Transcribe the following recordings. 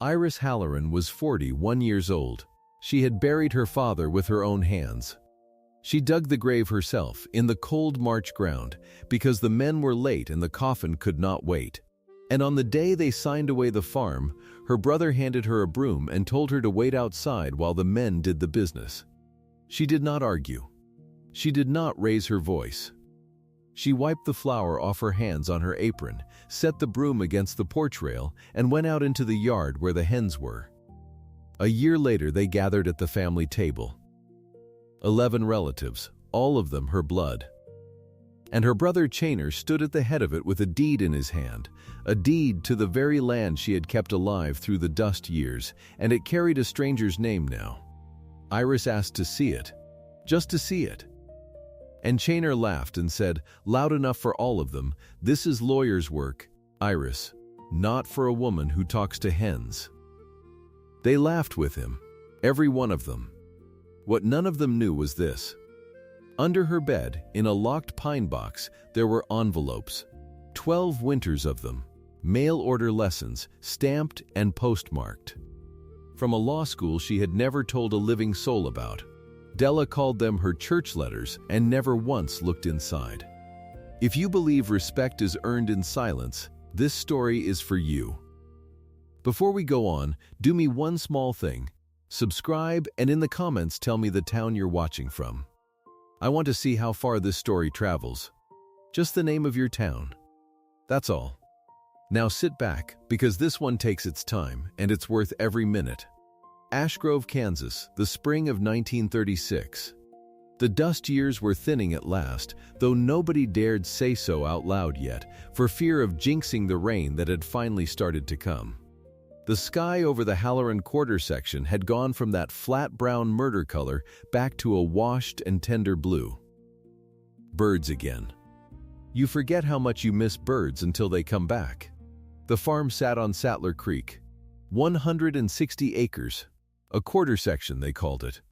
Iris Halloran was 41 years old. She had buried her father with her own hands. She dug the grave herself in the cold March ground because the men were late and the coffin could not wait. And on the day they signed away the farm, her brother handed her a broom and told her to wait outside while the men did the business. She did not argue. She did not raise her voice. She wiped the flour off her hands on her apron, set the broom against the porch rail, and went out into the yard where the hens were. A year later, they gathered at the family table. 11 relatives, all of them her blood. And her brother Chainer stood at the head of it with a deed in his hand, a deed to the very land she had kept alive through the dust years, and it carried a stranger's name now. Iris asked to see it, just to see it. And Chainer laughed and said, loud enough for all of them, "This is lawyer's work, Iris, not for a woman who talks to hens." They laughed with him, every one of them. What none of them knew was this. Under her bed, in a locked pine box, there were envelopes, 12 winters of them, mail-order lessons, stamped and postmarked. From a law school she had never told a living soul about. Della called them her church letters and never once looked inside. If you believe respect is earned in silence, this story is for you. Before we go on, do me one small thing. Subscribe and in the comments tell me the town you're watching from. I want to see how far this story travels. Just the name of your town. That's all. Now sit back, because this one takes its time, and it's worth every minute. Ashgrove, Kansas, the spring of 1936. The dust years were thinning at last, though nobody dared say so out loud yet, for fear of jinxing the rain that had finally started to come. The sky over the Halloran quarter section had gone from that flat brown murder color back to a washed and tender blue. Birds again. You forget how much you miss birds until they come back. The farm sat on Sattler Creek. 160 acres. A quarter section, they called it.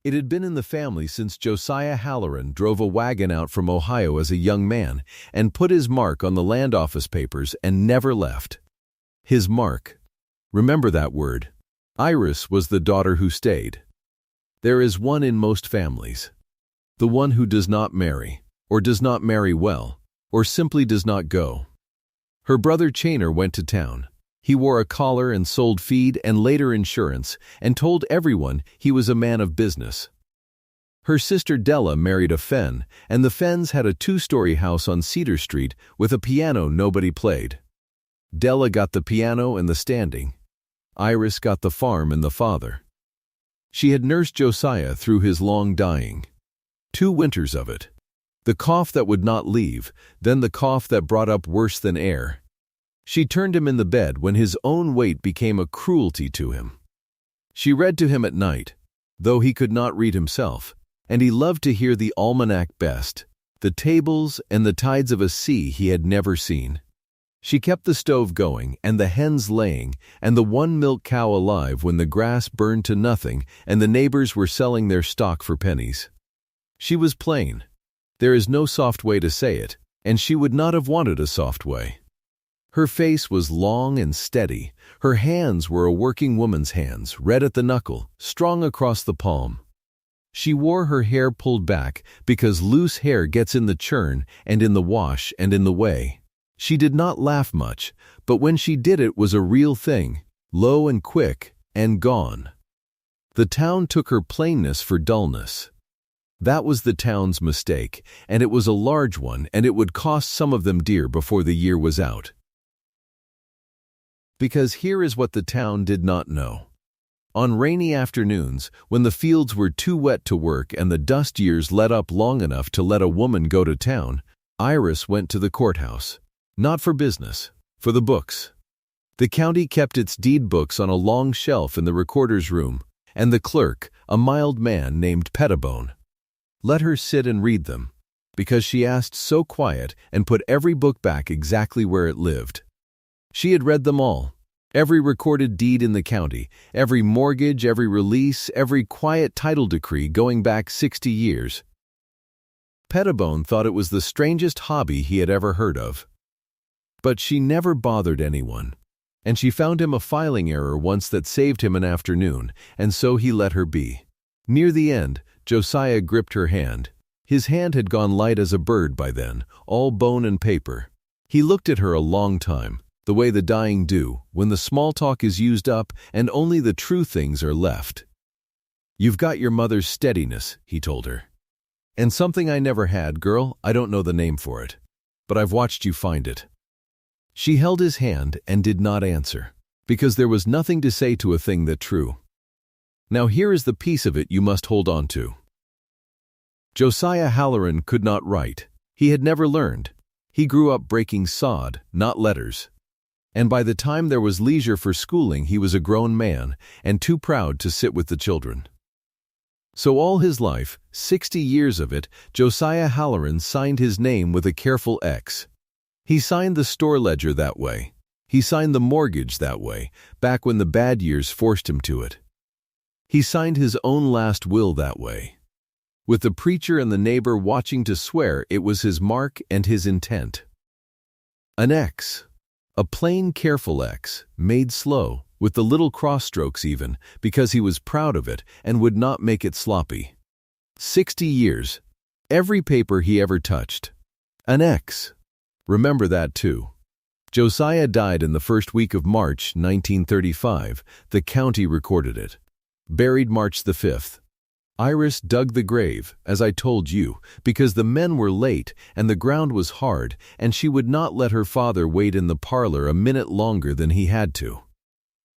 It had been in the family since Josiah Halloran drove a wagon out from Ohio as a young man and put his mark on the land office papers and never left. His mark. Remember that word. Iris was the daughter who stayed. There is one in most families. The one who does not marry, or does not marry well, or simply does not go. Her brother Chainer went to town. He wore a collar and sold feed and later insurance and told everyone he was a man of business. Her sister Della married a fen, and the Fens had a 2-story house on Cedar Street with a piano nobody played. Della got the piano and the standing. Iris got the farm and the father. She had nursed Josiah through his long dying. 2 winters of it. The cough that would not leave, then the cough that brought up worse than air. She turned him in the bed when his own weight became a cruelty to him. She read to him at night, though he could not read himself, and he loved to hear the almanac best, the tables and the tides of a sea he had never seen. She kept the stove going and the hens laying and the 1 milk cow alive when the grass burned to nothing and the neighbors were selling their stock for pennies. She was plain. There is no soft way to say it, and she would not have wanted a soft way. Her face was long and steady. Her hands were a working woman's hands, red at the knuckle, strong across the palm. She wore her hair pulled back because loose hair gets in the churn and in the wash and in the way. She did not laugh much, but when she did it was a real thing, low and quick, and gone. The town took her plainness for dullness. That was the town's mistake, and it was a large one, and it would cost some of them dear before the year was out. Because here is what the town did not know. On rainy afternoons, when the fields were too wet to work and the dust years let up long enough to let a woman go to town, Iris went to the courthouse. Not for business, for the books. The county kept its deed books on a long shelf in the recorder's room, and the clerk, a mild man named Pettibone, let her sit and read them, because she asked so quiet and put every book back exactly where it lived. She had read them all, every recorded deed in the county, every mortgage, every release, every quiet title decree going back 60 years. Pettibone thought it was the strangest hobby he had ever heard of. But she never bothered anyone. And she found him a filing error once that saved him an afternoon, and so he let her be. Near the end, Josiah gripped her hand. His hand had gone light as a bird by then, all bone and paper. He looked at her a long time, the way the dying do, when the small talk is used up and only the true things are left. "You've got your mother's steadiness," he told her. "And something I never had, girl, I don't know the name for it. But I've watched you find it." She held his hand and did not answer, because there was nothing to say to a thing that true. Now here is the piece of it you must hold on to. Josiah Halloran could not write. He had never learned. He grew up breaking sod, not letters. And by the time there was leisure for schooling, he was a grown man and too proud to sit with the children. So all his life, 60 years of it, Josiah Halloran signed his name with a careful X. He signed the store ledger that way. He signed the mortgage that way, back when the bad years forced him to it. He signed his own last will that way. With the preacher and the neighbor watching to swear, it was his mark and his intent. An X. A plain, careful X, made slow, with the little cross strokes even, because he was proud of it and would not make it sloppy. 60 years. Every paper he ever touched. An X. Remember that too. Josiah died in the first week of March 1935. The county recorded it. Buried March the 5th. Iris dug the grave, as I told you, because the men were late and the ground was hard, and she would not let her father wait in the parlor a minute longer than he had to.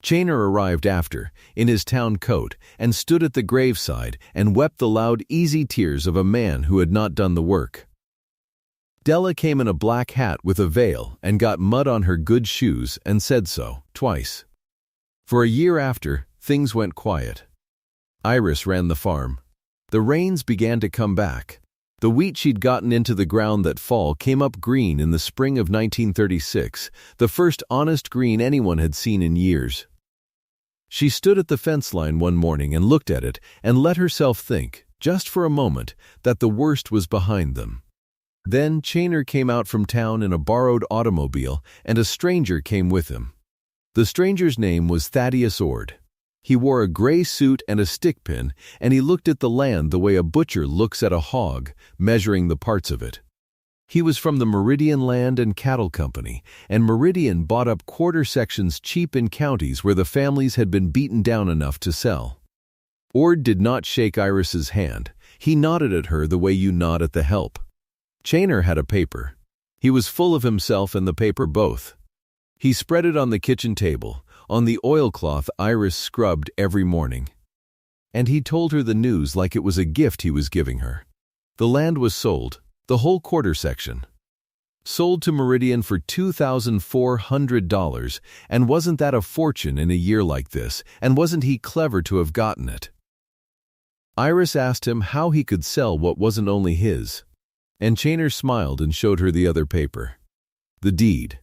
Chainer arrived after, in his town coat, and stood at the graveside and wept the loud, easy tears of a man who had not done the work. Della came in a black hat with a veil and got mud on her good shoes and said so, twice. For a year after, things went quiet. Iris ran the farm. The rains began to come back. The wheat she'd gotten into the ground that fall came up green in the spring of 1936, the first honest green anyone had seen in years. She stood at the fence line one morning and looked at it and let herself think, just for a moment, that the worst was behind them. Then Chainer came out from town in a borrowed automobile, and a stranger came with him. The stranger's name was Thaddeus Ord. He wore a gray suit and a stick pin, and he looked at the land the way a butcher looks at a hog, measuring the parts of it. He was from the Meridian Land and Cattle Company, and Meridian bought up quarter sections cheap in counties where the families had been beaten down enough to sell. Ord did not shake Iris's hand. He nodded at her the way you nod at the help. Chainer had a paper. He was full of himself and the paper both. He spread it on the kitchen table, on the oilcloth Iris scrubbed every morning. And he told her the news like it was a gift he was giving her. The land was sold, the whole quarter section. Sold to Meridian for $2,400, and wasn't that a fortune in a year like this, and wasn't he clever to have gotten it? Iris asked him how he could sell what wasn't only his. And Chainer smiled and showed her the other paper. The deed.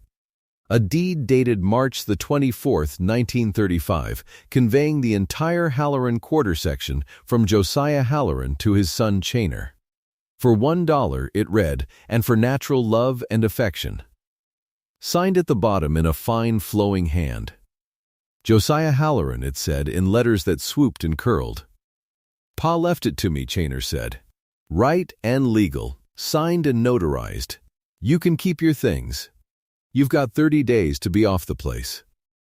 A deed dated March the 24th, 1935, conveying the entire Halloran quarter section from Josiah Halloran to his son Chainer. For $1, it read, and for natural love and affection. Signed at the bottom in a fine flowing hand. Josiah Halloran, it said, in letters that swooped and curled. Pa left it to me, Chainer said. Right and legal, signed and notarized. You can keep your things. You've got 30 days to be off the place.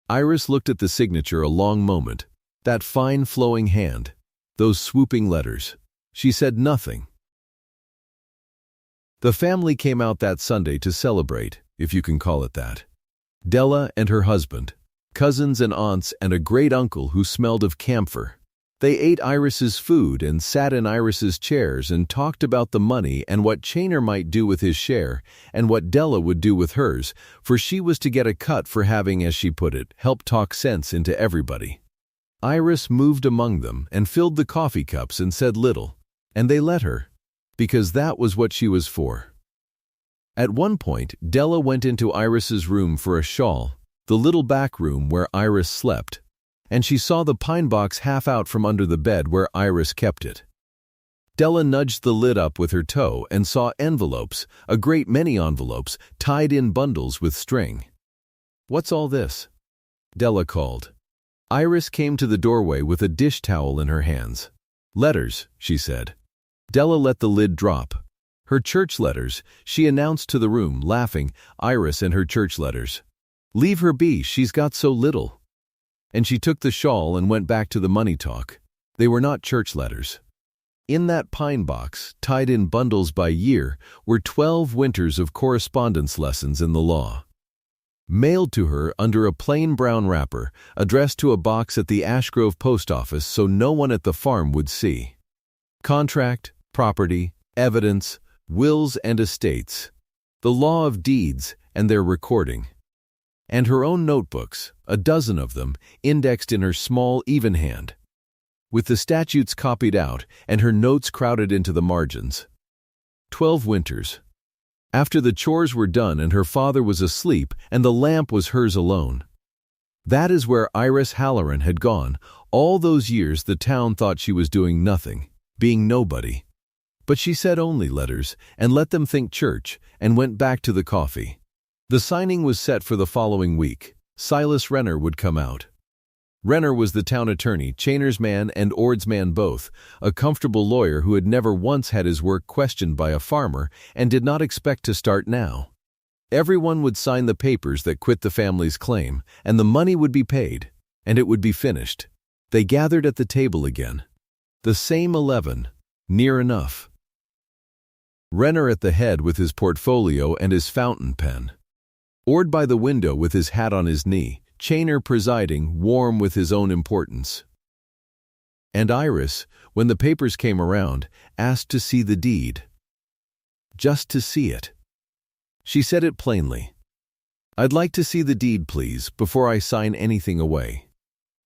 Iris looked at the signature a long moment. That fine flowing hand. Those swooping letters. She said nothing. The family came out that Sunday to celebrate, if you can call it that. Della and her husband, cousins and aunts, and a great-uncle who smelled of camphor. They ate Iris's food and sat in Iris's chairs and talked about the money and what Chainer might do with his share and what Della would do with hers, for she was to get a cut for having, as she put it, helped talk sense into everybody. Iris moved among them and filled the coffee cups and said little, and they let her, because that was what she was for. At one point, Della went into Iris's room for a shawl, the little back room where Iris slept, and she saw the pine box half out from under the bed where Iris kept it. Della nudged the lid up with her toe and saw envelopes, a great many envelopes, tied in bundles with string. "What's all this?" Della called. Iris came to the doorway with a dish towel in her hands. "Letters," she said. Della let the lid drop. "Her church letters," she announced to the room, laughing. "Iris and her church letters. Leave her be, she's got so little." And she took the shawl and went back to the money talk. They were not church letters. In that pine box, tied in bundles by year, were 12 winters of correspondence lessons in the law. Mailed to her under a plain brown wrapper, addressed to a box at the Ashgrove post office so no one at the farm would see. Contract, property, evidence, wills and estates, the law of deeds and their recording. And her own notebooks, a dozen of them, indexed in her small, even hand, with the statutes copied out and her notes crowded into the margins. 12 winters. After the chores were done and her father was asleep and the lamp was hers alone. That is where Iris Halloran had gone. All those years the town thought she was doing nothing, being nobody. But she said only letters and let them think church and went back to the coffee. The signing was set for the following week. Silas Renner would come out. Renner was the town attorney, Chainer's man and Ord's man both, a comfortable lawyer who had never once had his work questioned by a farmer and did not expect to start now. Everyone would sign the papers that quit the family's claim, and the money would be paid, and it would be finished. They gathered at the table again. The same 11, near enough. Renner at the head with his portfolio and his fountain pen. Ord by the window with his hat on his knee, Chainer presiding, warm with his own importance. And Iris, when the papers came around, asked to see the deed. Just to see it. She said it plainly. "I'd like to see the deed, please, before I sign anything away."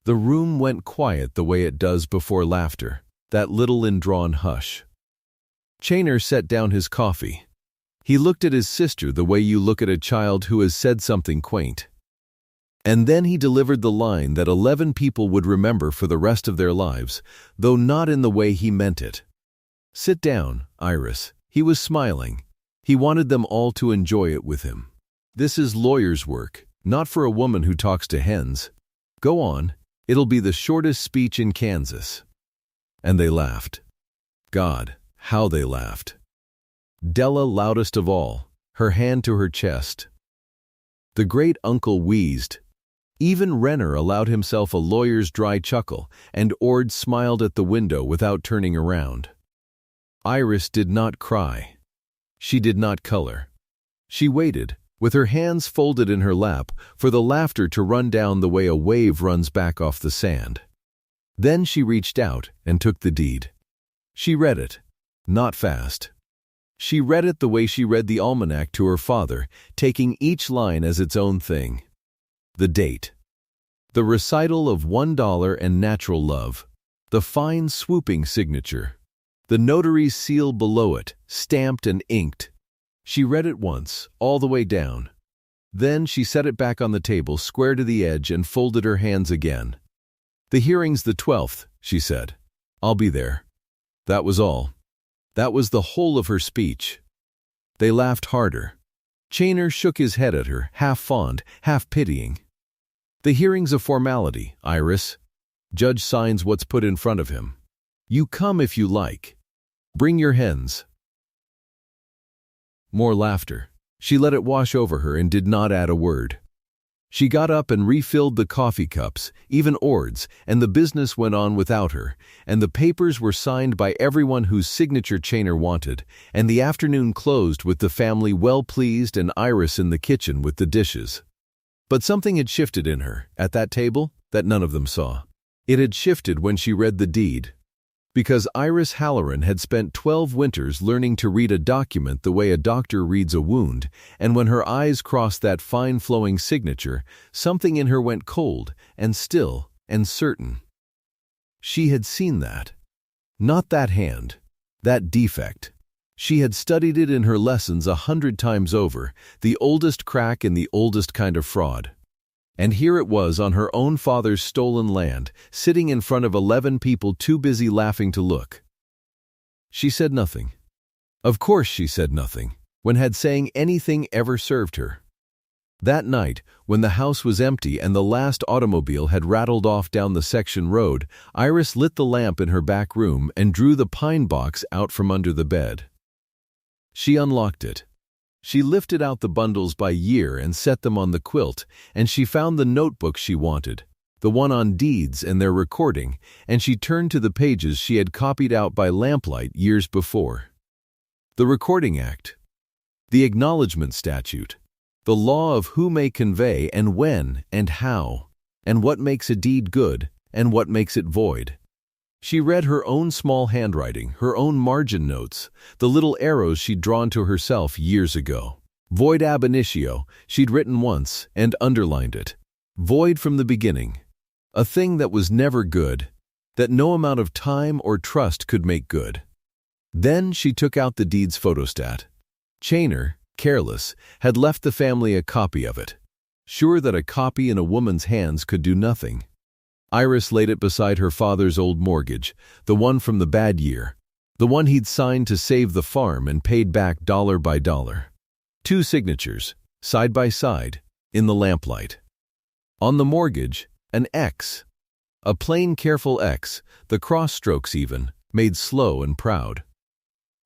The room went quiet the way it does before laughter, that little indrawn hush. Chainer set down his coffee. He looked at his sister the way you look at a child who has said something quaint. And then he delivered the line that 11 people would remember for the rest of their lives, though not in the way he meant it. "Sit down, Iris." He was smiling. He wanted them all to enjoy it with him. "This is lawyer's work, not for a woman who talks to hens. Go on, it'll be the shortest speech in Kansas." And they laughed. God, how they laughed. Della loudest of all, her hand to her chest. The great uncle wheezed. Even Renner allowed himself a lawyer's dry chuckle, and Ord smiled at the window without turning around. Iris did not cry. She did not color. She waited, with her hands folded in her lap, for the laughter to run down the way a wave runs back off the sand. Then she reached out and took the deed. She read it, not fast. She read it the way she read the almanac to her father, taking each line as its own thing. The date. The recital of $1 and natural love. The fine swooping signature. The notary's seal below it, stamped and inked. She read it once, all the way down. Then she set it back on the table, square to the edge, and folded her hands again. "The hearing's the 12th, she said. "I'll be there." That was all. That was the whole of her speech. They laughed harder. Chainer shook his head at her, half fond, half pitying. "The hearing's a formality, Iris. Judge signs what's put in front of him. You come if you like. Bring your hens." More laughter. She let it wash over her and did not add a word. She got up and refilled the coffee cups, even Ord's, and the business went on without her, and the papers were signed by everyone whose signature Chainer wanted, and the afternoon closed with the family well pleased and Iris in the kitchen with the dishes. But something had shifted in her, at that table, that none of them saw. It had shifted when she read the deed. Because Iris Halloran had spent 12 winters learning to read a document the way a doctor reads a wound, and when her eyes crossed that fine flowing signature, something in her went cold and still and certain. She had seen that. Not that hand, that defect. She had studied it in her lessons 100 times over, the oldest crack in the oldest kind of fraud. And here it was on her own father's stolen land, sitting in front of 11 people too busy laughing to look. She said nothing. Of course she said nothing, when had saying anything ever served her. That night, when the house was empty and the last automobile had rattled off down the section road, Iris lit the lamp in her back room and drew the pine box out from under the bed. She unlocked it. She lifted out the bundles by year and set them on the quilt, and she found the notebook she wanted, the one on deeds and their recording, and she turned to the pages she had copied out by lamplight years before. The Recording Act, the Acknowledgement Statute, the law of who may convey and when and how, and what makes a deed good and what makes it void. She read her own small handwriting, her own margin notes, the little arrows she'd drawn to herself years ago. Void ab initio, she'd written once and underlined it. Void from the beginning. A thing that was never good, that no amount of time or trust could make good. Then she took out the deed's photostat. Chainer, careless, had left the family a copy of it, sure that a copy in a woman's hands could do nothing. Iris laid it beside her father's old mortgage, the one from the bad year, the one he'd signed to save the farm and paid back dollar by dollar. 2 signatures, side by side, in the lamplight. On the mortgage, an X. A plain, careful X, the cross strokes even, made slow and proud.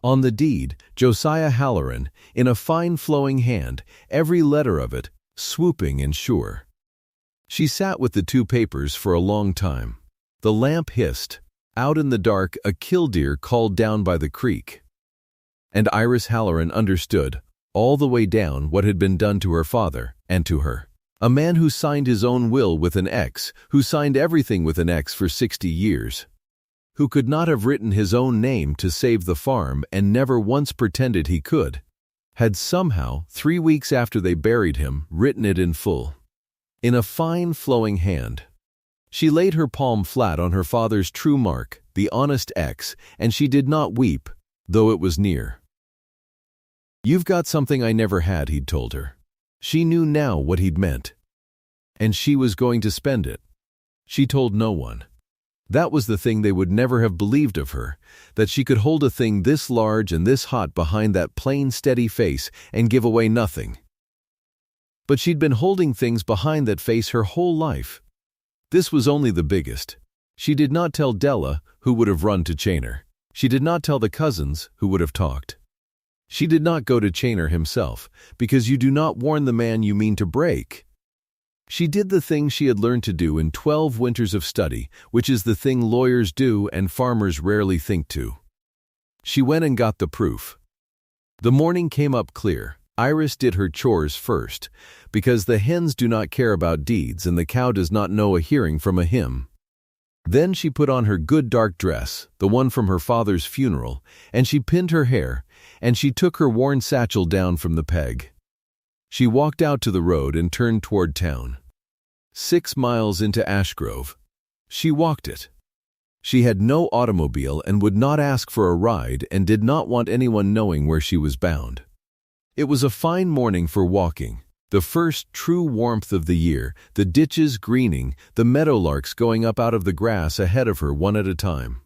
On the deed, Josiah Halloran, in a fine flowing hand, every letter of it, swooping and sure. She sat with the 2 papers for a long time. The lamp hissed. Out in the dark, a killdeer called down by the creek. And Iris Halloran understood, all the way down, what had been done to her father and to her. A man who signed his own will with an X, who signed everything with an X for 60 years. Who could not have written his own name to save the farm and never once pretended he could, had somehow, 3 weeks after they buried him, written it in full. In a fine, flowing hand. She laid her palm flat on her father's true mark, the honest X, and she did not weep, though it was near. "You've got something I never had," he'd told her. She knew now what he'd meant. And she was going to spend it. She told no one. That was the thing they would never have believed of her, that she could hold a thing this large and this hot behind that plain, steady face and give away nothing. But she'd been holding things behind that face her whole life. This was only the biggest. She did not tell Della, who would have run to Chainer. She did not tell the cousins, who would have talked. She did not go to Chainer himself, because you do not warn the man you mean to break. She did the thing she had learned to do in 12 winters of study, which is the thing lawyers do and farmers rarely think to. She went and got the proof. The morning came up clear. Iris did her chores first, because the hens do not care about deeds and the cow does not know a hearing from a hymn. Then she put on her good dark dress, the one from her father's funeral, and she pinned her hair, and she took her worn satchel down from the peg. She walked out to the road and turned toward town. 6 miles into Ashgrove. She walked it. She had no automobile and would not ask for a ride and did not want anyone knowing where she was bound. It was a fine morning for walking, the first true warmth of the year, the ditches greening, the meadowlarks going up out of the grass ahead of her one at a time.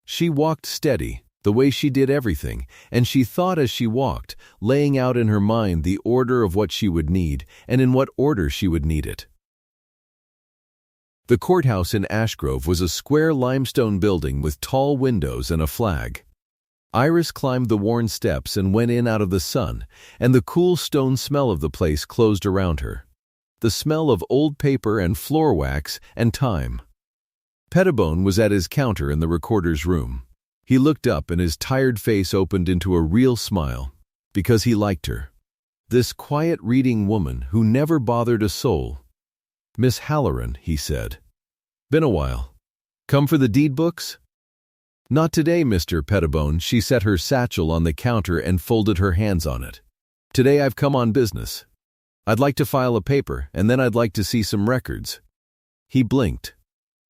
She walked steady, the way she did everything, and she thought as she walked, laying out in her mind the order of what she would need and in what order she would need it. The courthouse in Ashgrove was a square limestone building with tall windows and a flag. Iris climbed the worn steps and went in out of the sun, and the cool stone smell of the place closed around her. The smell of old paper and floor wax and time. Pettibone was at his counter in the recorder's room. He looked up and his tired face opened into a real smile, because he liked her. This quiet reading woman who never bothered a soul. "Miss Halloran," he said. "Been a while. Come for the deed books?" "Not today, Mr. Pettibone." She set her satchel on the counter and folded her hands on it. "Today I've come on business. I'd like to file a paper, and then I'd like to see some records." He blinked.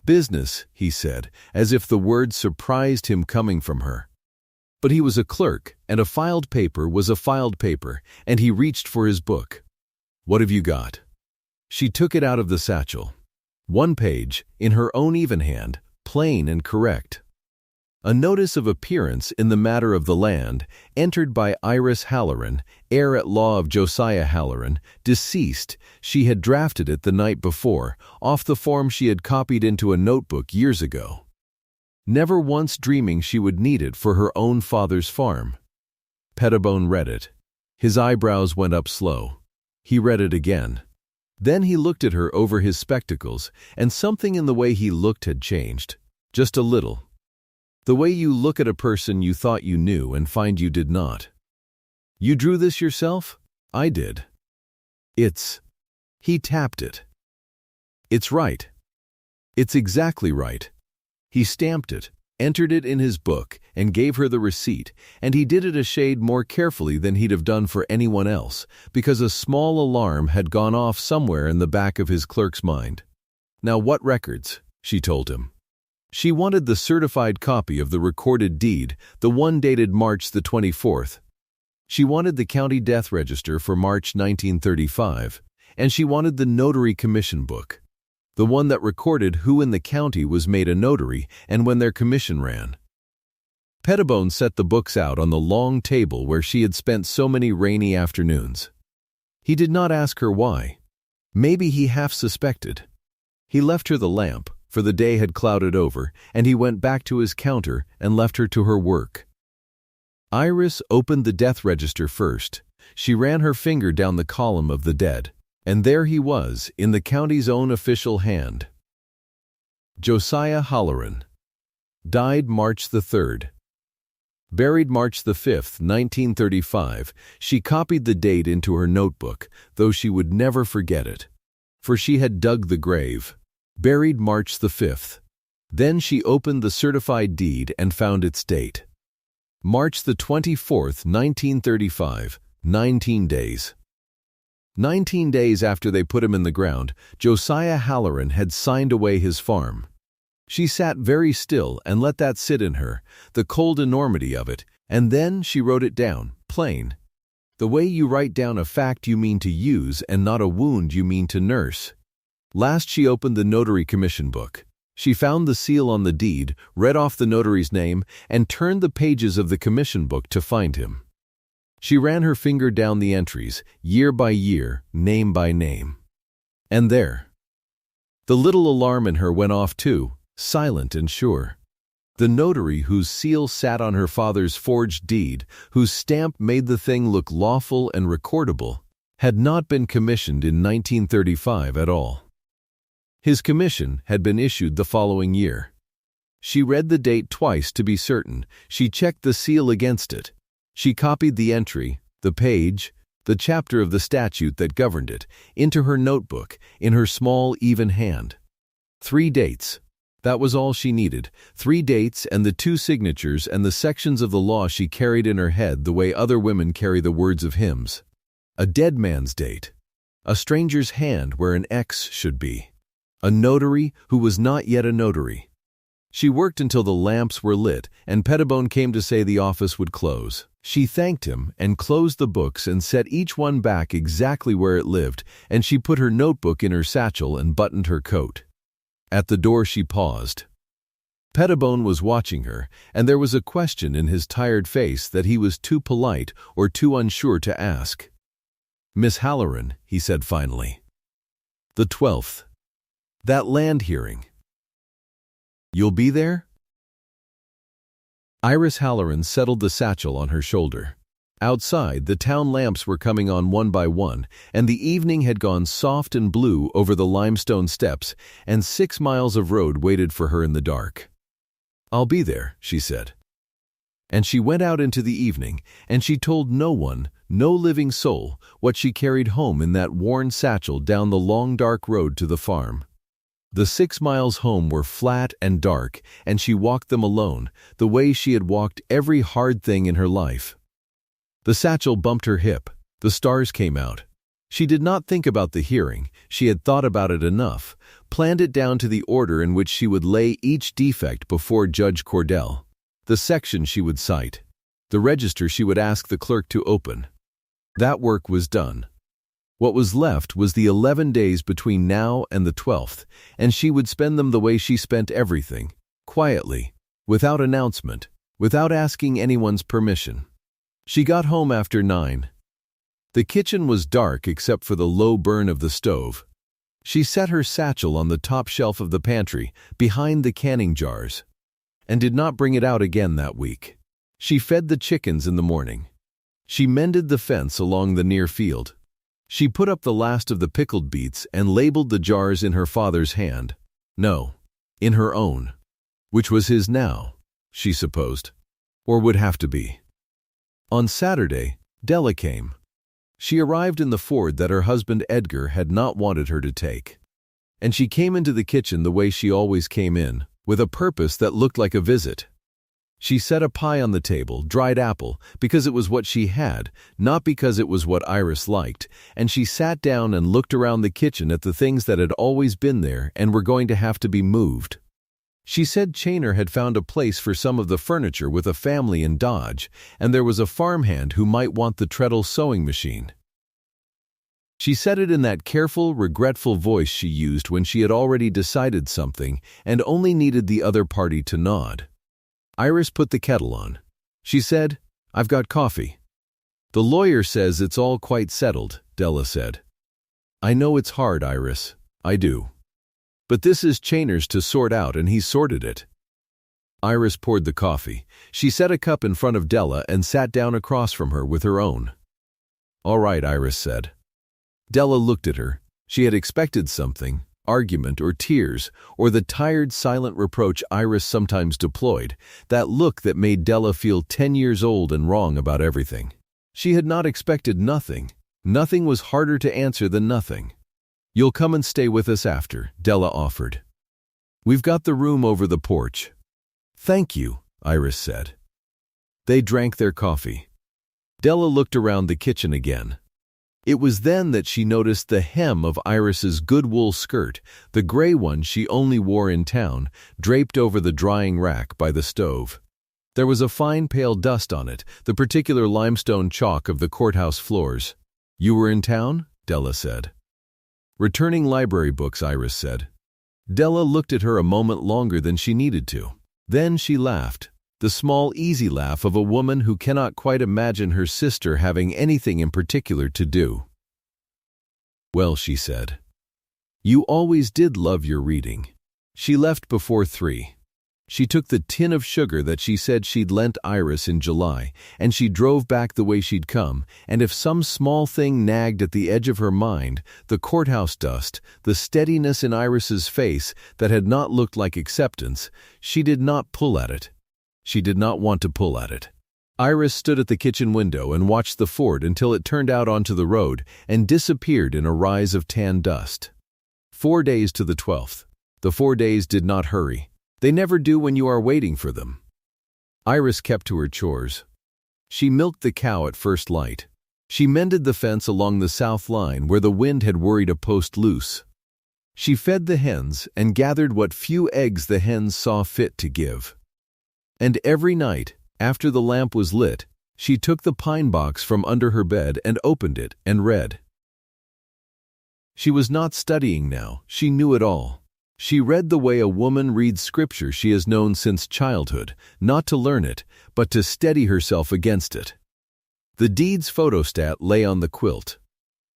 "Business," he said, as if the word surprised him coming from her. But he was a clerk, and a filed paper was a filed paper, and he reached for his book. "What have you got?" She took it out of the satchel. 1 page, in her own even hand, plain and correct. A notice of appearance in the matter of the land, entered by Iris Halloran, heir-at-law of Josiah Halloran, deceased. She had drafted it the night before, off the form she had copied into a notebook years ago, never once dreaming she would need it for her own father's farm. Pettibone read it. His eyebrows went up slow. He read it again. Then he looked at her over his spectacles, and something in the way he looked had changed. Just a little. The way you look at a person you thought you knew and find you did not. "You drew this yourself?" "I did." "It's..." He tapped it. "It's right. It's exactly right." He stamped it, entered it in his book, and gave her the receipt, and he did it a shade more carefully than he'd have done for anyone else, because a small alarm had gone off somewhere in the back of his clerk's mind. "Now what records?" she told him. She wanted the certified copy of the recorded deed, the one dated March the 24th. She wanted the county death register for March 1935, and she wanted the notary commission book, the one that recorded who in the county was made a notary and when their commission ran. Pettibone set the books out on the long table where she had spent so many rainy afternoons. He did not ask her why. Maybe he half suspected. He left her the lamp, for the day had clouded over, and he went back to his counter and left her to her work. Iris opened the death register first. She ran her finger down the column of the dead, and there he was, in the county's own official hand. Josiah Halloran. Died March the 3rd. Buried March the 5th, 1935. She copied the date into her notebook, though she would never forget it, for she had dug the grave. Buried March the 5th. Then she opened the certified deed and found its date. March the 24th, 1935, 19 days. 19 days after they put him in the ground, Josiah Halloran had signed away his farm. She sat very still and let that sit in her, the cold enormity of it, and then she wrote it down, plain. The way you write down a fact you mean to use and not a wound you mean to nurse. Last she opened the notary commission book. She found the seal on the deed, read off the notary's name, and turned the pages of the commission book to find him. She ran her finger down the entries, year by year, name by name. And there. The little alarm in her went off too, silent and sure. The notary whose seal sat on her father's forged deed, whose stamp made the thing look lawful and recordable, had not been commissioned in 1935 at all. His commission had been issued the following year. She read the date twice to be certain. She checked the seal against it. She copied the entry, the page, the chapter of the statute that governed it, into her notebook, in her small, even hand. 3 dates. That was all she needed. 3 dates and the 2 signatures and the sections of the law she carried in her head the way other women carry the words of hymns. A dead man's date. A stranger's hand where an X should be. A notary who was not yet a notary. She worked until the lamps were lit, and Pettibone came to say the office would close. She thanked him and closed the books and set each one back exactly where it lived, and she put her notebook in her satchel and buttoned her coat. At the door she paused. Pettibone was watching her, and there was a question in his tired face that he was too polite or too unsure to ask. "Miss Halloran," he said finally. "The 12th. That land hearing. You'll be there?" Iris Halloran settled the satchel on her shoulder. Outside, the town lamps were coming on one by one, and the evening had gone soft and blue over the limestone steps, and 6 miles of road waited for her in the dark. "I'll be there," she said. And she went out into the evening, and she told no one, no living soul, what she carried home in that worn satchel down the long dark road to the farm. The 6 miles home were flat and dark, and she walked them alone, the way she had walked every hard thing in her life. The satchel bumped her hip. The stars came out. She did not think about the hearing. She had thought about it enough, planned it down to the order in which she would lay each defect before Judge Cordell, the section she would cite, the register she would ask the clerk to open. That work was done. What was left was the 11 days between now and the 12th, and she would spend them the way she spent everything, quietly, without announcement, without asking anyone's permission. She got home after 9. The kitchen was dark except for the low burn of the stove. She set her satchel on the top shelf of the pantry, behind the canning jars, and did not bring it out again that week. She fed the chickens in the morning. She mended the fence along the near field. She put up the last of the pickled beets and labeled the jars in her father's hand. No, in her own, which was his now, she supposed, or would have to be. On Saturday, Della came. She arrived in the Ford that her husband Edgar had not wanted her to take. And she came into the kitchen the way she always came in, with a purpose that looked like a visit. She set a pie on the table, dried apple, because it was what she had, not because it was what Iris liked, and she sat down and looked around the kitchen at the things that had always been there and were going to have to be moved. She said Chainer had found a place for some of the furniture with a family in Dodge, and there was a farmhand who might want the treadle sewing machine. She said it in that careful, regretful voice she used when she had already decided something and only needed the other party to nod. Iris put the kettle on. She said, "I've got coffee." "The lawyer says it's all quite settled," Della said. "I know it's hard, Iris. I do. But this is Chainer's to sort out, and he's sorted it." Iris poured the coffee. She set a cup in front of Della and sat down across from her with her own. "All right," Iris said. Della looked at her. She had expected something, argument or tears, or the tired, silent reproach Iris sometimes deployed, that look that made Della feel 10 years old and wrong about everything. She had not expected nothing. Nothing was harder to answer than nothing. "You'll come and stay with us after," Della offered. "We've got the room over the porch." "Thank you," Iris said. They drank their coffee. Della looked around the kitchen again. It was then that she noticed the hem of Iris's good wool skirt, the gray one she only wore in town, draped over the drying rack by the stove. There was a fine pale dust on it, the particular limestone chalk of the courthouse floors. "You were in town?" Della said. "Returning library books," Iris said. Della looked at her a moment longer than she needed to. Then she laughed, the small, easy laugh of a woman who cannot quite imagine her sister having anything in particular to do. "Well," she said, "you always did love your reading." She left before 3. She took the tin of sugar that she said she'd lent Iris in July, and she drove back the way she'd come, and if some small thing nagged at the edge of her mind, the courthouse dust, the steadiness in Iris's face that had not looked like acceptance, she did not pull at it. She did not want to pull at it. Iris stood at the kitchen window and watched the Ford until it turned out onto the road and disappeared in a rise of tan dust. 4 days to the 12th. The 4 days did not hurry. They never do when you are waiting for them. Iris kept to her chores. She milked the cow at first light. She mended the fence along the south line where the wind had worried a post loose. She fed the hens and gathered what few eggs the hens saw fit to give. And every night, after the lamp was lit, she took the pine box from under her bed and opened it and read. She was not studying now, she knew it all. She read the way a woman reads scripture she has known since childhood, not to learn it, but to steady herself against it. The deed's photostat lay on the quilt.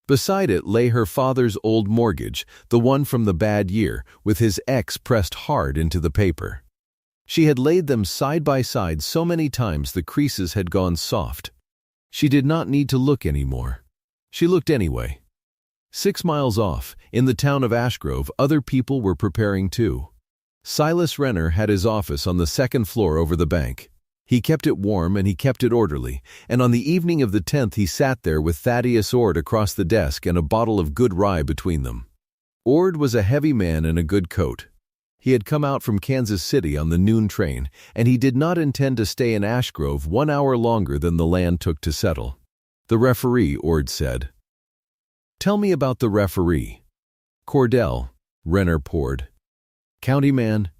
Beside it lay her father's old mortgage, the one from the bad year, with his X pressed hard into the paper. She had laid them side by side so many times the creases had gone soft. She did not need to look anymore. She looked anyway. 6 miles off, in the town of Ashgrove, other people were preparing too. Silas Renner had his office on the 2nd floor over the bank. He kept it warm and he kept it orderly, and on the evening of the 10th he sat there with Thaddeus Ord across the desk and a bottle of good rye between them. Ord was a heavy man in a good coat. He had come out from Kansas City on the noon train, and he did not intend to stay in Ashgrove 1 hour longer than the land took to settle. "The referee," Ord said. "Tell me about the referee." "Cordell," Renner poured. "County man.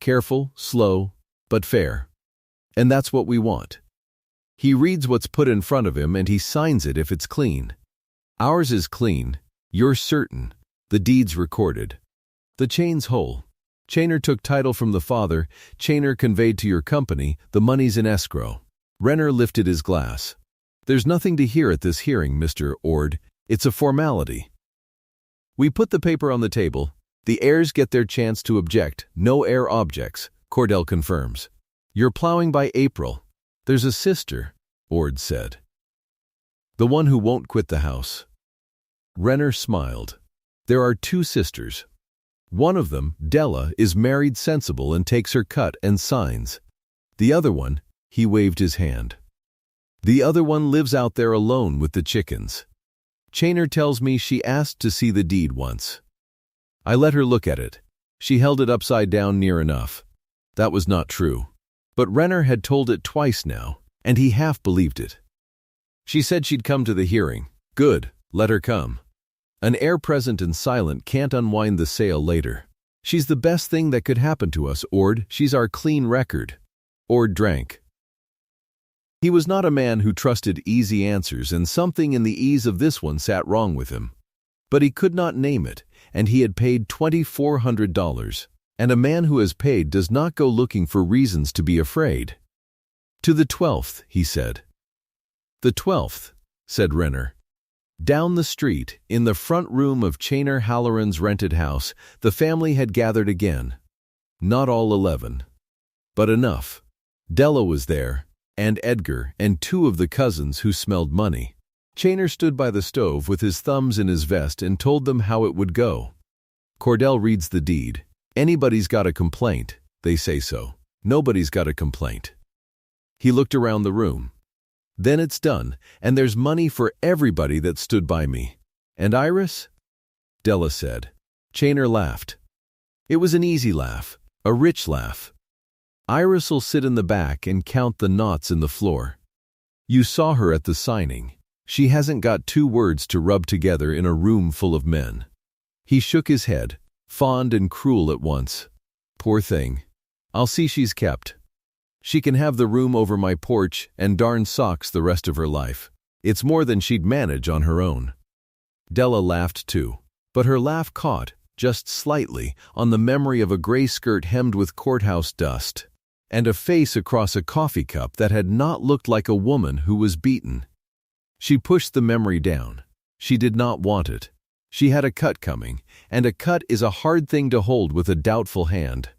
Careful, slow, but fair. And that's what we want. He reads what's put in front of him and he signs it if it's clean. Ours is clean. You're certain. The deed's recorded. The chain's whole. Chainer took title from the father. Chainer conveyed to your company. The money's in escrow. Renner lifted his glass. There's nothing to hear at this hearing, Mr. Ord. It's a formality. We put the paper on the table. The heirs get their chance to object. No heir objects, Cordell confirms. You're plowing by April. There's a sister, Ord said. The one who won't quit the house. Renner smiled. There are 2 sisters. One of them, Della, is married sensible and takes her cut and signs. The other one, he waved his hand. The other one lives out there alone with the chickens. Chainer tells me she asked to see the deed once. I let her look at it. She held it upside down near enough. That was not true. But Renner had told it twice now, and he half believed it. She said she'd come to the hearing. Good, let her come. An heir present and silent can't unwind the sale later. She's the best thing that could happen to us, Ord. She's our clean record. Ord drank. He was not a man who trusted easy answers, and something in the ease of this one sat wrong with him. But he could not name it, and he had paid $2,400. And a man who has paid does not go looking for reasons to be afraid. To the 12th, he said. The 12th, said Renner. Down the street, in the front room of Chainer Halloran's rented house, the family had gathered again. Not all 11. But enough. Della was there, and Edgar, and 2 of the cousins who smelled money. Chainer stood by the stove with his thumbs in his vest and told them how it would go. Cordell reads the deed. Anybody's got a complaint, they say so. Nobody's got a complaint. He looked around the room. Then it's done, and there's money for everybody that stood by me. And Iris? Della said. Chainer laughed. It was an easy laugh, a rich laugh. Iris'll sit in the back and count the knots in the floor. You saw her at the signing. She hasn't got 2 words to rub together in a room full of men. He shook his head, fond and cruel at once. Poor thing. I'll see she's kept. She can have the room over my porch and darn socks the rest of her life. It's more than she'd manage on her own. Della laughed too, but her laugh caught, just slightly, on the memory of a gray skirt hemmed with courthouse dust, and a face across a coffee cup that had not looked like a woman who was beaten. She pushed the memory down. She did not want it. She had a cut coming, and a cut is a hard thing to hold with a doubtful hand.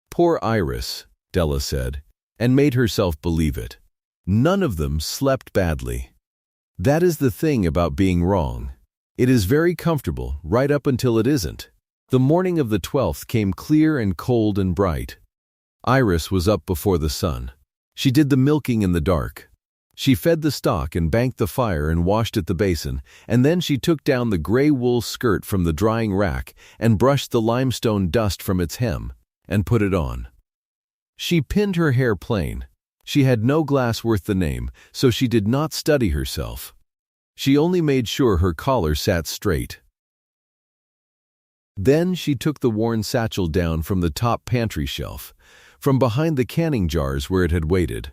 Poor Iris, Della said, and made herself believe it. None of them slept badly. That is the thing about being wrong. It is very comfortable right up until it isn't. The morning of the 12th came clear and cold and bright. Iris was up before the sun. She did the milking in the dark. She fed the stock and banked the fire and washed at the basin, and then she took down the gray wool skirt from the drying rack and brushed the limestone dust from its hem and put it on. She pinned her hair plain. She had no glass worth the name, so she did not study herself. She only made sure her collar sat straight. Then she took the worn satchel down from the top pantry shelf, from behind the canning jars where it had waited.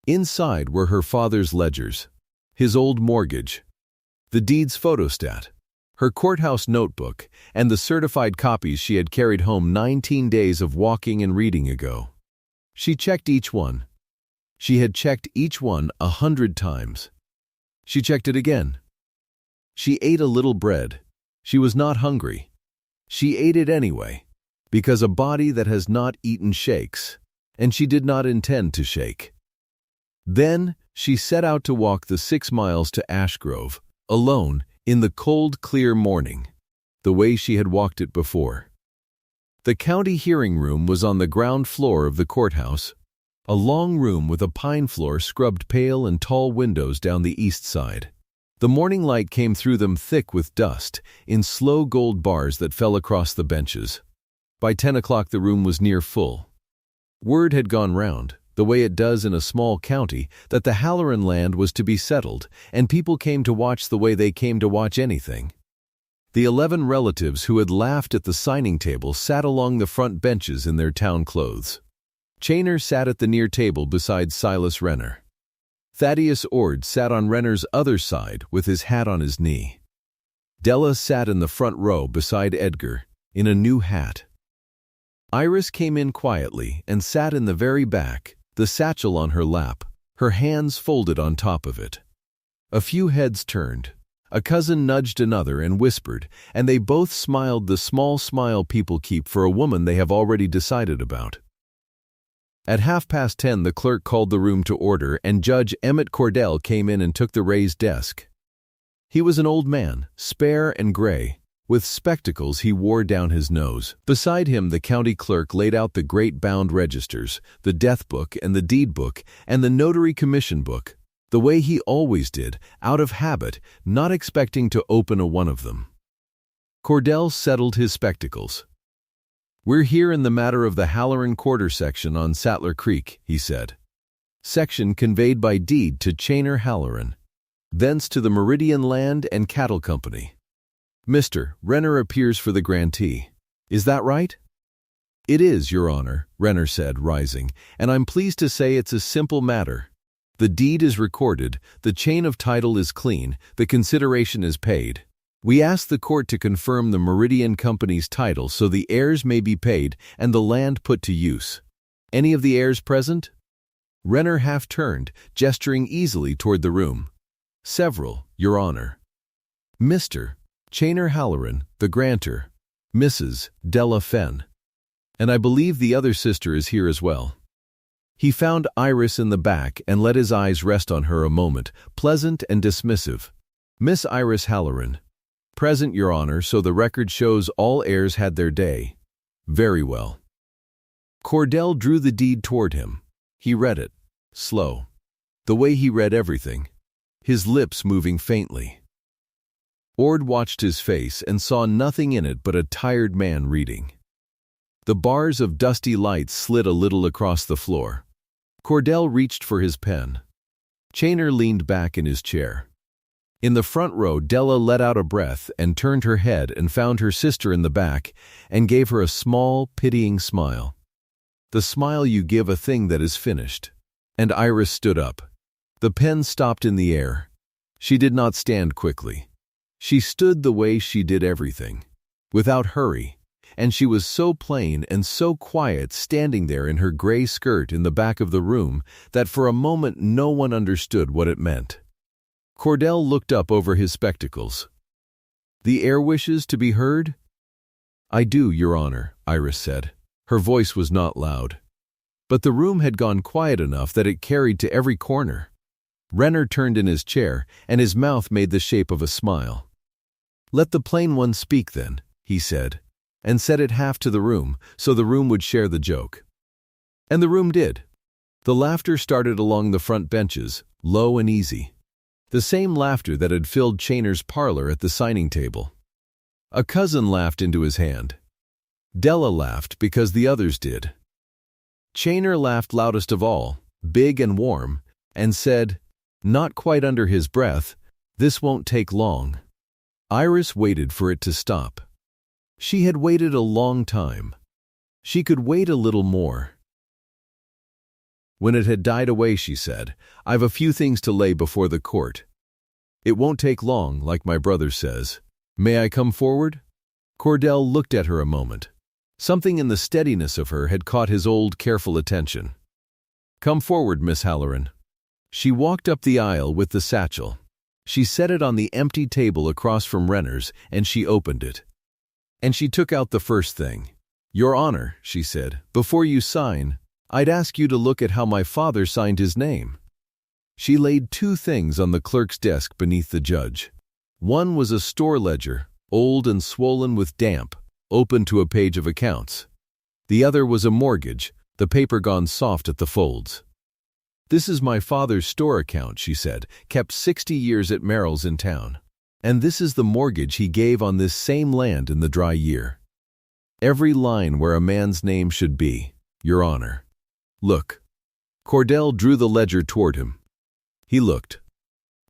Inside were her father's ledgers, his old mortgage, the deed's photostat, her courthouse notebook, and the certified copies she had carried home 19 days of walking and reading ago. She checked each one. She had checked each one 100 times. She checked it again. She ate a little bread. She was not hungry. She ate it anyway, because a body that has not eaten shakes, and she did not intend to shake. Then she set out to walk the 6 miles to Ashgrove, alone, in the cold, clear morning, the way she had walked it before. The county hearing room was on the ground floor of the courthouse, a long room with a pine floor scrubbed pale and tall windows down the east side. The morning light came through them thick with dust, in slow gold bars that fell across the benches. By 10 o'clock the room was near full. Word had gone round, the way it does in a small county, that the Halloran land was to be settled, and people came to watch the way they came to watch anything. The 11 relatives who had laughed at the signing table sat along the front benches in their town clothes. Chainer sat at the near table beside Silas Renner. Thaddeus Ord sat on Renner's other side with his hat on his knee. Della sat in the front row beside Edgar, in a new hat. Iris came in quietly and sat in the very back, the satchel on her lap, her hands folded on top of it. A few heads turned. A cousin nudged another and whispered, and they both smiled the small smile people keep for a woman they have already decided about. At 10:30, the clerk called the room to order, and Judge Emmett Cordell came in and took the raised desk. He was an old man, spare and gray, with spectacles he wore down his nose. Beside him, the county clerk laid out the great bound registers, the death book and the deed book, and the notary commission book, the way he always did, out of habit, not expecting to open a one of them. Cordell settled his spectacles. "We're here in the matter of the Halloran quarter section on Sattler Creek," he said. "Section conveyed by deed to Chainer Halloran, thence to the Meridian Land and Cattle Company. Mr. Renner appears for the grantee. Is that right?" "It is, Your Honor," Renner said, rising, "and I'm pleased to say it's a simple matter. The deed is recorded, the chain of title is clean, the consideration is paid. We ask the court to confirm the Meridian Company's title so the heirs may be paid and the land put to use. Any of the heirs present?" Renner half turned, gesturing easily toward the room. "Several, Your Honor. Mr. Chainer Halloran, the grantor, Mrs. Della Fenn, and I believe the other sister is here as well." He found Iris in the back and let his eyes rest on her a moment, pleasant and dismissive. "Miss Iris Halloran. Present, Your Honor, so the record shows all heirs had their day." "Very well." Cordell drew the deed toward him. He read it, slow, the way he read everything, his lips moving faintly. Ord watched his face and saw nothing in it but a tired man reading. The bars of dusty light slid a little across the floor. Cordell reached for his pen. Chainer leaned back in his chair. In the front row, Della let out a breath and turned her head and found her sister in the back and gave her a small, pitying smile. The smile you give a thing that is finished. And Iris stood up. The pen stopped in the air. She did not stand quickly. She stood the way she did everything, without hurry, and she was so plain and so quiet standing there in her gray skirt in the back of the room that for a moment no one understood what it meant. Cordell looked up over his spectacles. "The heir wishes to be heard?" "I do, Your Honor," Iris said. Her voice was not loud. But the room had gone quiet enough that it carried to every corner. Renner turned in his chair, and his mouth made the shape of a smile. "Let the plain one speak, then," he said, and said it half to the room, so the room would share the joke. And the room did. The laughter started along the front benches, low and easy. The same laughter that had filled Chainer's parlor at the signing table. A cousin laughed into his hand. Della laughed because the others did. Chainer laughed loudest of all, big and warm, and said, not quite under his breath, "This won't take long." Iris waited for it to stop. She had waited a long time. She could wait a little more. When it had died away, she said, "I've a few things to lay before the court. It won't take long, like my brother says. May I come forward?" Cordell looked at her a moment. Something in the steadiness of her had caught his old, careful attention. "Come forward, Miss Halloran." She walked up the aisle with the satchel. She set it on the empty table across from Renner's, and she opened it. And she took out the first thing. "Your Honor," she said, "before you sign, I'd ask you to look at how my father signed his name." She laid two things on the clerk's desk beneath the judge. One was a store ledger, old and swollen with damp, open to a page of accounts. The other was a mortgage, the paper gone soft at the folds. "This is my father's store account," she said, "kept 60 years at Merrill's in town. And this is the mortgage he gave on this same land in the dry year. Every line where a man's name should be, Your Honor. Look." Cordell drew the ledger toward him. He looked.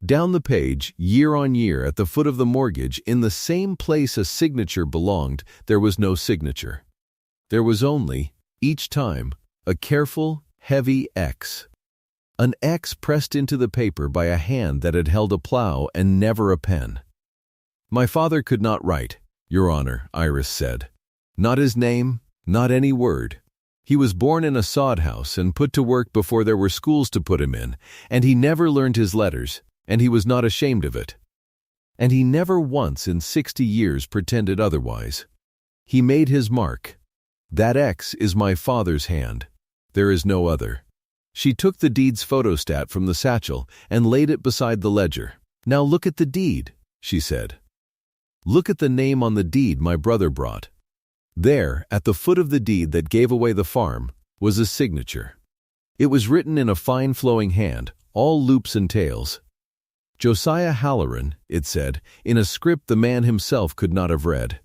Down the page, year on year, at the foot of the mortgage, in the same place a signature belonged, there was no signature. There was only, each time, a careful, heavy X. An X pressed into the paper by a hand that had held a plow and never a pen. "My father could not write, Your Honor," Iris said. "Not his name, Not any word. He was born in a sod house and put to work before there were schools to put him in, and he never learned his letters, and he was not ashamed of it. And he never once in 60 years pretended otherwise. He made his mark. That X is my father's hand. There is no other. She took the deed's photostat from the satchel and laid it beside the ledger. Now look at the deed, she said. Look at the name on the deed my brother brought. There, at the foot of the deed that gave away the farm, was a signature. It was written in a fine flowing hand, all loops and tails. Josiah Halloran, it said, in a script the man himself could not have read.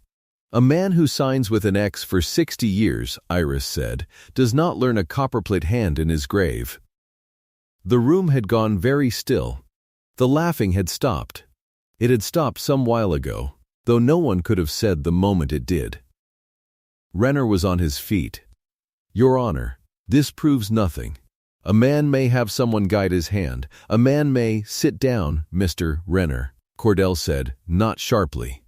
A man who signs with an X for 60 years, Iris said, does not learn a copperplate hand in his grave. The room had gone very still. The laughing had stopped. It had stopped some while ago, though no one could have said the moment it did. Renner was on his feet. Your Honor, this proves nothing. A man may have someone guide his hand. A man may sit down, Mr. Renner, Cordell said, not sharply.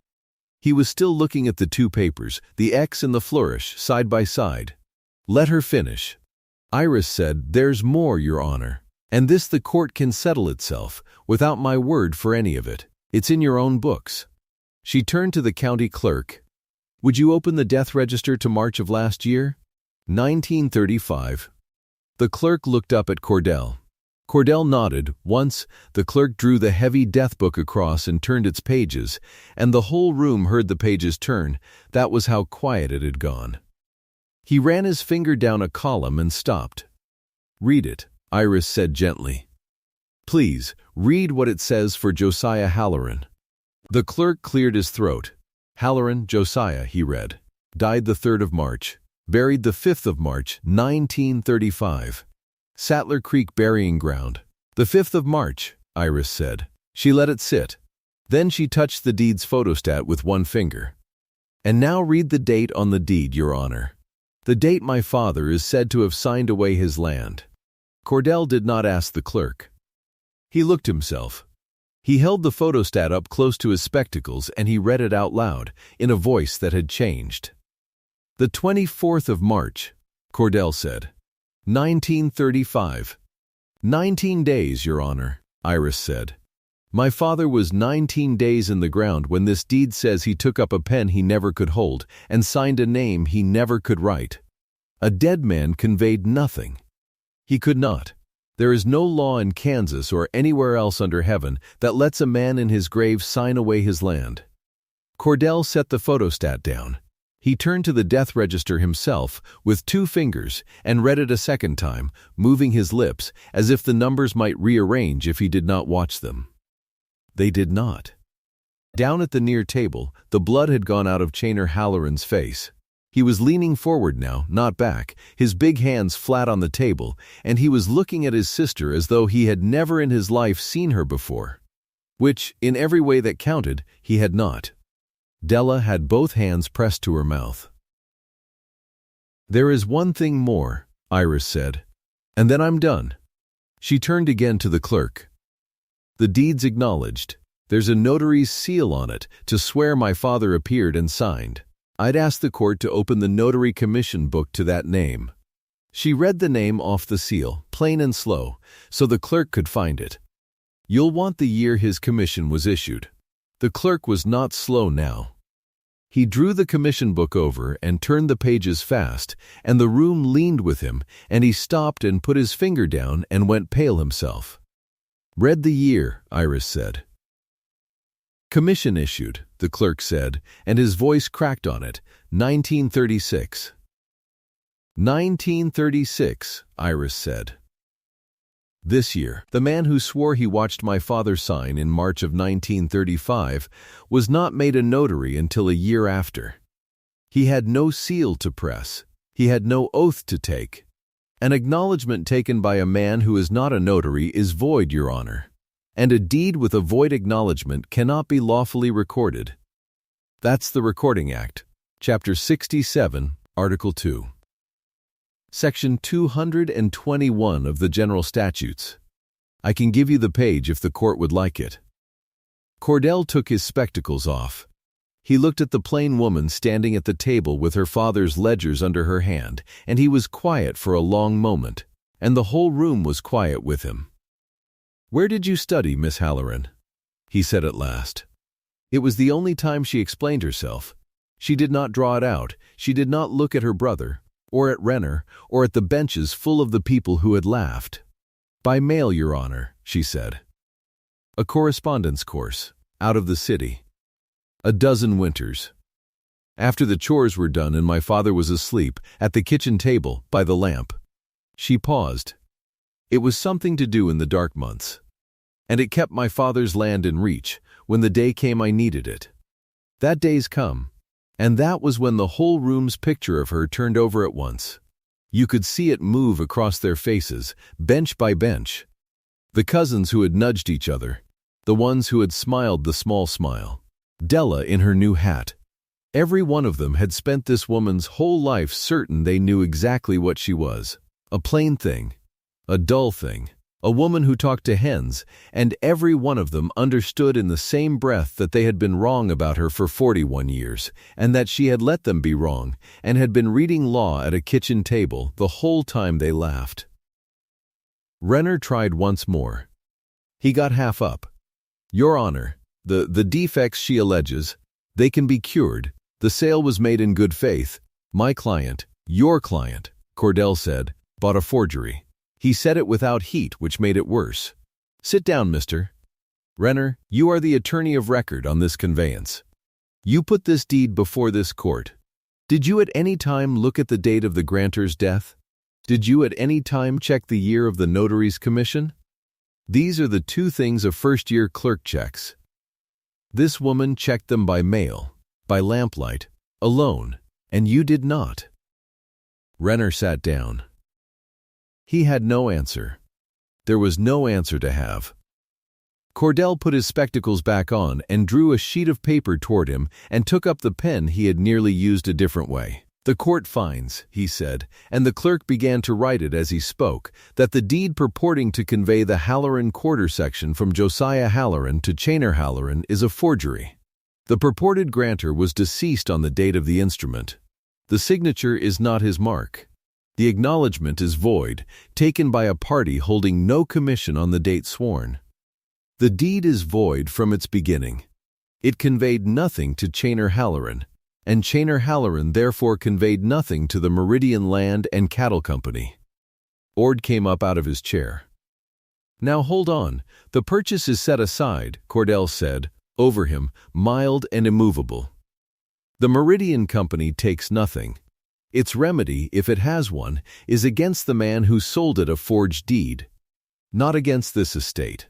He was still looking at the two papers, the X and the flourish, side by side. Let her finish. Iris said, there's more, Your Honor. And this the court can settle itself, without my word for any of it. It's in your own books. She turned to the county clerk. Would you open the death register to March of last year? 1935. The clerk looked up at Cordell. Cordell nodded. Once, the clerk drew the heavy death book across and turned its pages, and the whole room heard the pages turn. That was how quiet it had gone. He ran his finger down a column and stopped. Read it, Iris said gently. Please, read what it says for Josiah Halloran. The clerk cleared his throat. Halloran, Josiah, he read. Died the 3rd of March. Buried the 5th of March, 1935. Sattler Creek Burying Ground. The 5th of March, Iris said. She let it sit. Then she touched the deed's photostat with one finger. And now read the date on the deed, Your Honor. The date my father is said to have signed away his land. Cordell did not ask the clerk. He looked himself. He held the photostat up close to his spectacles and he read it out loud, in a voice that had changed. The 24th of March, Cordell said. 1935. 19 days, Your Honor, Iris said. My father was 19 days in the ground when this deed says he took up a pen he never could hold and signed a name he never could write. A dead man conveyed nothing. He could not. There is no law in Kansas or anywhere else under heaven that lets a man in his grave sign away his land. Cordell set the photostat down. He turned to the death register himself with 2 fingers and read it a second time, moving his lips as if the numbers might rearrange if he did not watch them. They did not. Down at the near table, the blood had gone out of Chainer Halloran's face. He was leaning forward now, not back, his big hands flat on the table, and he was looking at his sister as though he had never in his life seen her before. Which, in every way that counted, he had not. Della had both hands pressed to her mouth. There is one thing more, Iris said, and then I'm done. She turned again to the clerk. The deed's acknowledged. There's a notary's seal on it to swear my father appeared and signed. I'd ask the court to open the notary commission book to that name. She read the name off the seal, plain and slow, so the clerk could find it. You'll want the year his commission was issued. The clerk was not slow now. He drew the commission book over and turned the pages fast, and the room leaned with him, and he stopped and put his finger down and went pale himself. Read the year, Iris said. Commission issued, the clerk said, and his voice cracked on it, 1936. 1936, Iris said. This year, the man who swore he watched my father sign in March of 1935 was not made a notary until a year after. He had no seal to press. He had no oath to take. An acknowledgment taken by a man who is not a notary is void, Your Honor, and a deed with a void acknowledgment cannot be lawfully recorded. That's the Recording Act, Chapter 67, Article 2. Section 221 of the General Statutes. I can give you the page if the court would like it. Cordell took his spectacles off. He looked at the plain woman standing at the table with her father's ledgers under her hand, and he was quiet for a long moment, and the whole room was quiet with him. "Where did you study, Miss Halloran?" he said at last. It was the only time she explained herself. She did not draw it out. She did not look at her brother, or at Renner, or at the benches full of the people who had laughed. "By mail, Your Honor," she said. "A correspondence course, out of the city. A dozen winters. After the chores were done and my father was asleep, at the kitchen table, by the lamp." She paused. "It was something to do in the dark months. And it kept my father's land in reach, when the day came I needed it. That day's come. And that was when the whole room's picture of her turned over at once. You could see it move across their faces, bench by bench. The cousins who had nudged each other, the ones who had smiled the small smile, Della in her new hat. Every one of them had spent this woman's whole life certain they knew exactly what she was. A plain thing, a dull thing, a woman who talked to hens, and every one of them understood in the same breath that they had been wrong about her for 41 years, and that she had let them be wrong, and had been reading law at a kitchen table the whole time they laughed. Renner tried once more. He got half up. "Your Honor, the defects she alleges, they can be cured. The sale was made in good faith. My client, your client," Cordell said, "bought a forgery." He said it without heat, which made it worse. "Sit down, Mr. Renner. You are the attorney of record on this conveyance. You put this deed before this court. Did you at any time look at the date of the grantor's death? Did you at any time check the year of the notary's commission? These are the two things a first-year clerk checks. This woman checked them by mail, by lamplight, alone, and you did not." Renner sat down. He had no answer. There was no answer to have. Cordell put his spectacles back on and drew a sheet of paper toward him and took up the pen he had nearly used a different way. "The court finds," he said, and the clerk began to write it as he spoke, "that the deed purporting to convey the Halloran quarter section from Josiah Halloran to Chainer Halloran is a forgery. The purported grantor was deceased on the date of the instrument. The signature is not his mark. The acknowledgment is void, taken by a party holding no commission on the date sworn. The deed is void from its beginning. It conveyed nothing to Chainer Halloran, and Chainer Halloran therefore conveyed nothing to the Meridian Land and Cattle Company." Ord came up out of his chair. "Now hold on. The purchase is set aside," Cordell said, over him, mild and immovable. "The Meridian Company takes nothing. Its remedy, if it has one, is against the man who sold it a forged deed, not against this estate."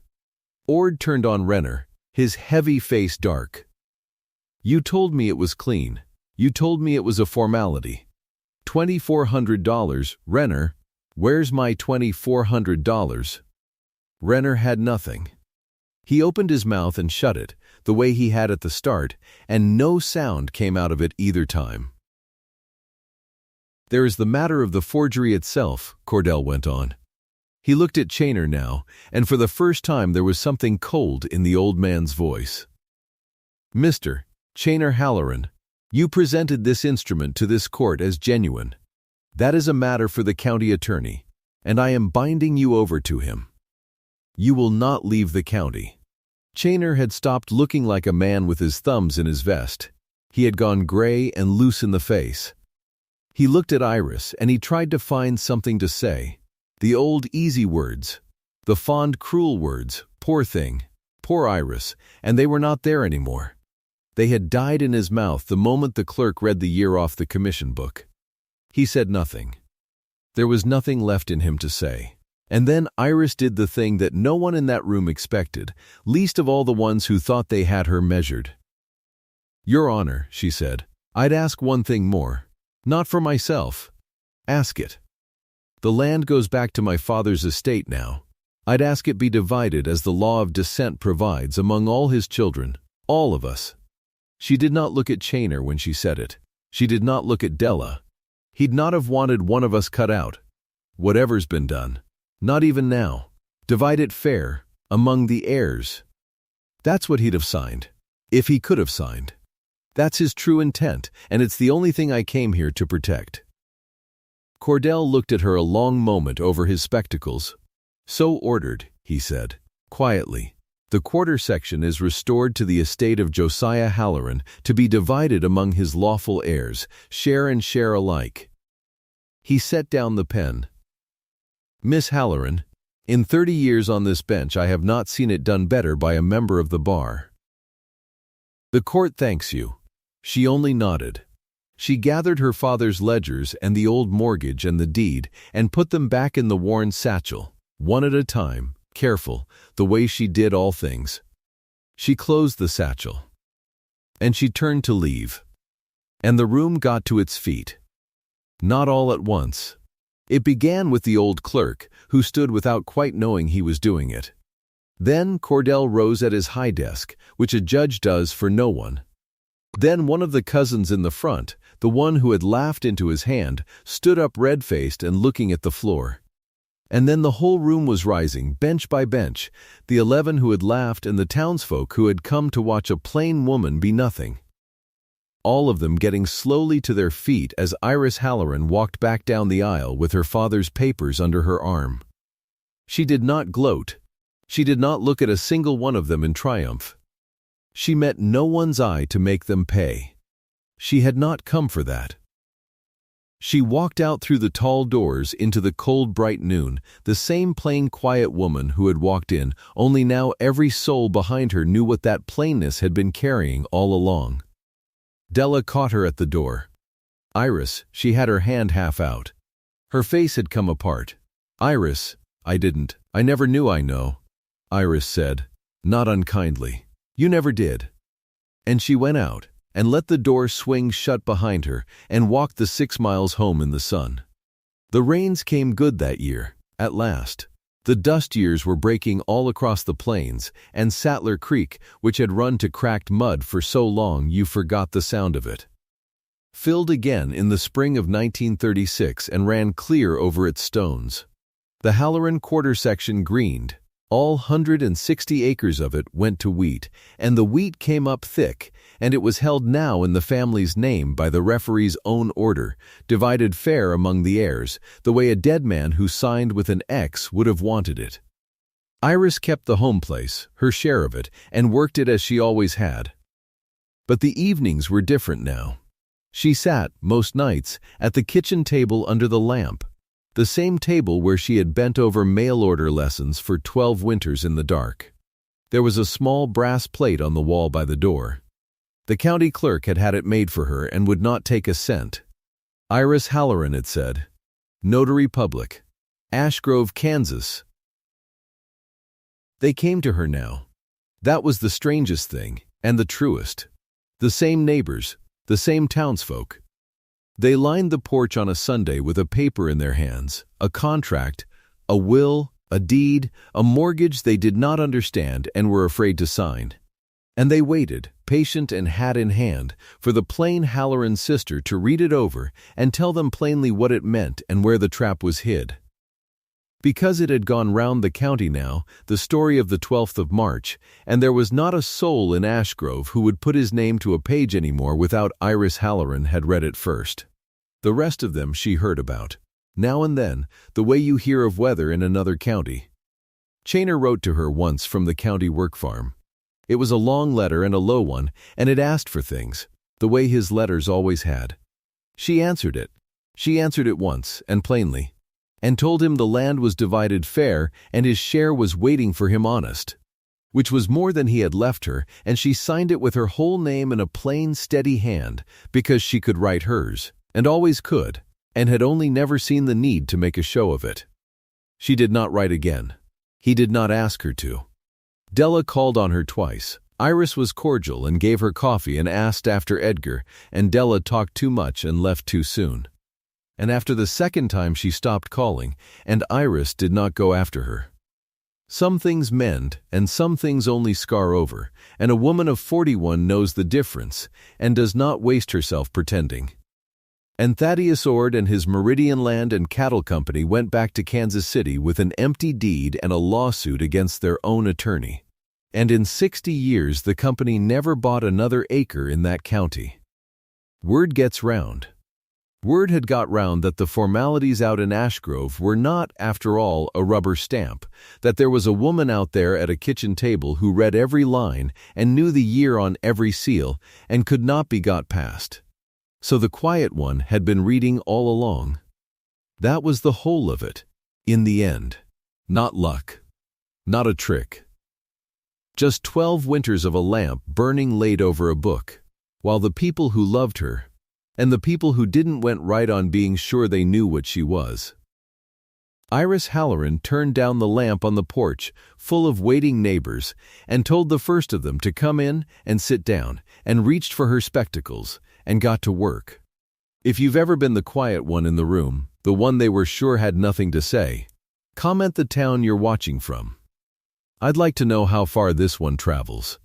Ord turned on Renner, his heavy face dark. "You told me it was clean. You told me it was a formality. $2,400, Renner. Where's my $2,400? Renner had nothing. He opened his mouth and shut it, the way he had at the start, and no sound came out of it either time. "There is the matter of the forgery itself," Cordell went on. He looked at Chainer now, and for the first time there was something cold in the old man's voice. "Mr. Chainer Halloran, you presented this instrument to this court as genuine. That is a matter for the county attorney, and I am binding you over to him. You will not leave the county." Chainer had stopped looking like a man with his thumbs in his vest. He had gone gray and loose in the face. He looked at Iris, and he tried to find something to say. The old easy words, the fond cruel words, "Poor thing, poor Iris," and they were not there anymore. They had died in his mouth the moment the clerk read the year off the commission book. He said nothing. There was nothing left in him to say. And then Iris did the thing that no one in that room expected, least of all the ones who thought they had her measured. "Your Honor," she said, "I'd ask one thing more. Not for myself. Ask it. The land goes back to my father's estate now. I'd ask it be divided as the law of descent provides among all his children, all of us." She did not look at Chainer when she said it. She did not look at Della. "He'd not have wanted one of us cut out. Whatever's been done. Not even now. Divide it fair, among the heirs. That's what he'd have signed, if he could have signed." That's his true intent, and it's the only thing I came here to protect." Cordell looked at her a long moment over his spectacles. "So ordered," he said, quietly. "The quarter section is restored to the estate of Josiah Halloran to be divided among his lawful heirs, share and share alike." He set down the pen. "Miss Halloran, in 30 years on this bench I have not seen it done better by a member of the bar. The court thanks you." She only nodded. She gathered her father's ledgers and the old mortgage and the deed and put them back in the worn satchel, one at a time, careful, the way she did all things. She closed the satchel. And she turned to leave. And the room got to its feet. Not all at once. It began with the old clerk, who stood without quite knowing he was doing it. Then Cordell rose at his high desk, which a judge does for no one. Then one of the cousins in the front, the one who had laughed into his hand, stood up red-faced and looking at the floor. And then the whole room was rising, bench by bench, the 11 who had laughed and the townsfolk who had come to watch a plain woman be nothing. All of them getting slowly to their feet as Iris Halloran walked back down the aisle with her father's papers under her arm. She did not gloat. She did not look at a single one of them in triumph. She met no one's eye to make them pay. She had not come for that. She walked out through the tall doors into the cold bright noon, the same plain quiet woman who had walked in, only now every soul behind her knew what that plainness had been carrying all along. Della caught her at the door. "Iris," she had her hand half out. Her face had come apart. "Iris, I never knew I know," Iris said, not unkindly. "You never did." And she went out, and let the door swing shut behind her, and walked the 6 miles home in the sun. The rains came good that year, at last. The dust years were breaking all across the plains, and Sattler Creek, which had run to cracked mud for so long you forgot the sound of it, filled again in the spring of 1936 and ran clear over its stones. The Halloran quarter section greened. All 160 acres of it went to wheat, and the wheat came up thick, and it was held now in the family's name by the referee's own order, divided fair among the heirs, the way a dead man who signed with an X would have wanted it. Iris kept the home place, her share of it, and worked it as she always had. But the evenings were different now. She sat, most nights, at the kitchen table under the lamp, the same table where she had bent over mail-order lessons for 12 winters in the dark. There was a small brass plate on the wall by the door. The county clerk had had it made for her and would not take a cent. Iris Halloran, it said. Notary Public. Ashgrove, Kansas. They came to her now. That was the strangest thing, and the truest. The same neighbors, the same townsfolk. They lined the porch on a Sunday with a paper in their hands, a contract, a will, a deed, a mortgage they did not understand and were afraid to sign. And they waited, patient and hat in hand, for the plain Halloran sister to read it over and tell them plainly what it meant and where the trap was hid. Because it had gone round the county now, the story of the 12th of March, and there was not a soul in Ashgrove who would put his name to a page anymore without Iris Halloran had read it first. The rest of them she heard about. Now and then, the way you hear of weather in another county. Chainer wrote to her once from the county work farm. It was a long letter and a low one, and it asked for things, the way his letters always had. She answered it. She answered it once, and plainly, and told him the land was divided fair and his share was waiting for him honest, which was more than he had left her, and she signed it with her whole name in a plain, steady hand, because she could write hers, and always could, and had only never seen the need to make a show of it. She did not write again. He did not ask her to. Della called on her twice. Iris was cordial and gave her coffee and asked after Edgar, and Della talked too much and left too soon. And after the second time she stopped calling, and Iris did not go after her. Some things mend, and some things only scar over, and a woman of 41 knows the difference, and does not waste herself pretending. And Thaddeus Ord and his Meridian Land and Cattle Company went back to Kansas City with an empty deed and a lawsuit against their own attorney. And in 60 years the company never bought another acre in that county. Word gets round. Word had got round that the formalities out in Ashgrove were not, after all, a rubber stamp, that there was a woman out there at a kitchen table who read every line and knew the year on every seal and could not be got past. So the quiet one had been reading all along. That was the whole of it, in the end. Not luck. Not a trick. Just 12 winters of a lamp burning laid over a book, while the people who loved her, and the people who didn't went right on being sure they knew what she was. Iris Halloran turned down the lamp on the porch, full of waiting neighbors, and told the first of them to come in and sit down, and reached for her spectacles, and got to work. If you've ever been the quiet one in the room, the one they were sure had nothing to say, comment the town you're watching from. I'd like to know how far this one travels.